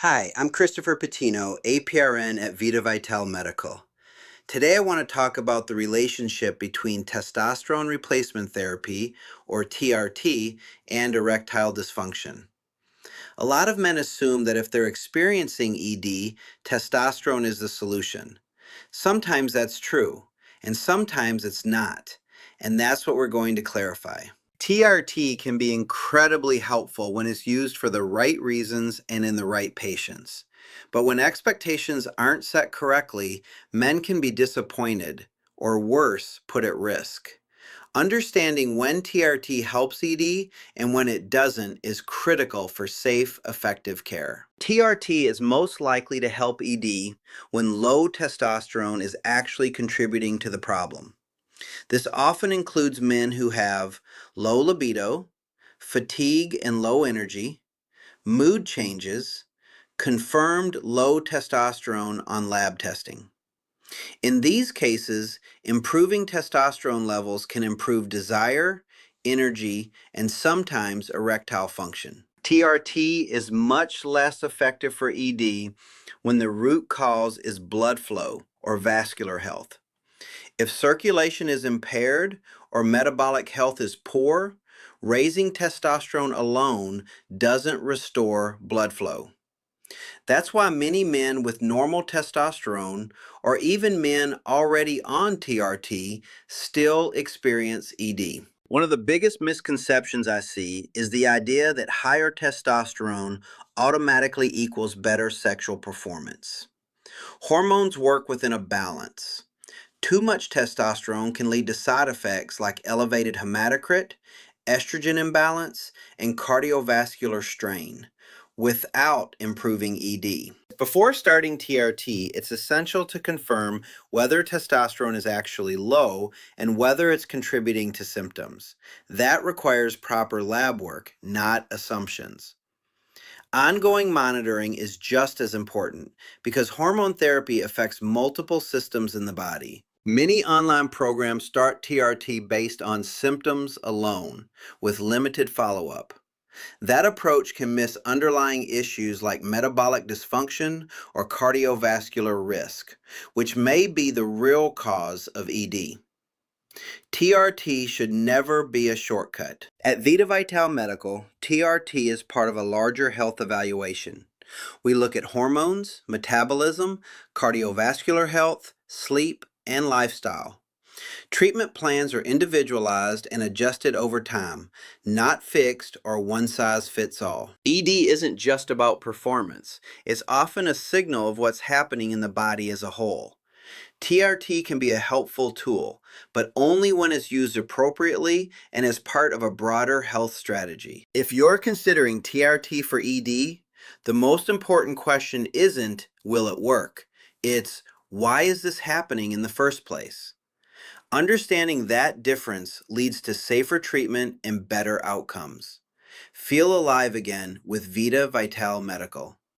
Hi, I'm Christopher Patino, APRN at VidaVital Medical. Today I want to talk about the relationship between testosterone replacement therapy, or TRT, and erectile dysfunction. A lot of men assume that if they're experiencing ED, testosterone is the solution. Sometimes that's true, and sometimes it's not, and that's what we're going to clarify. TRT can be incredibly helpful when it's used for the right reasons and in the right patients. But when expectations aren't set correctly, men can be disappointed, or worse, put at risk. Understanding when TRT helps ED and when it doesn't is critical for safe, effective care. TRT is most likely to help ED when low testosterone is actually contributing to the problem. This often includes men who have low libido, fatigue and low energy, mood changes, confirmed low testosterone on lab testing. In these cases, improving testosterone levels can improve desire, energy, and sometimes erectile function. TRT is much less effective for ED when the root cause is blood flow or vascular health. If circulation is impaired or metabolic health is poor, raising testosterone alone doesn't restore blood flow. That's why many men with normal testosterone, or even men already on TRT, still experience ED. One of the biggest misconceptions I see is the idea that higher testosterone automatically equals better sexual performance. Hormones work within a balance. Too much testosterone can lead to side effects like elevated hematocrit, estrogen imbalance, and cardiovascular strain without improving ED. Before starting TRT, it's essential to confirm whether testosterone is actually low and whether it's contributing to symptoms. That requires proper lab work, not assumptions. Ongoing monitoring is just as important because hormone therapy affects multiple systems in the body. Many online programs start TRT based on symptoms alone, with limited follow-up. That approach can miss underlying issues like metabolic dysfunction or cardiovascular risk, which may be the real cause of ED. TRT should never be a shortcut. At VidaVital Medical, TRT is part of a larger health evaluation. We look at hormones, metabolism, cardiovascular health, sleep, and lifestyle. Treatment plans are individualized and adjusted over time, not fixed or one size fits all. ED isn't just about performance. It's often a signal of what's happening in the body as a whole. TRT can be a helpful tool, but only when it's used appropriately and as part of a broader health strategy. If you're considering TRT for ED, the most important question isn't, will it work? It's, why is this happening in the first place? Understanding that difference leads to safer treatment and better outcomes. Feel alive again with VidaVital Medical.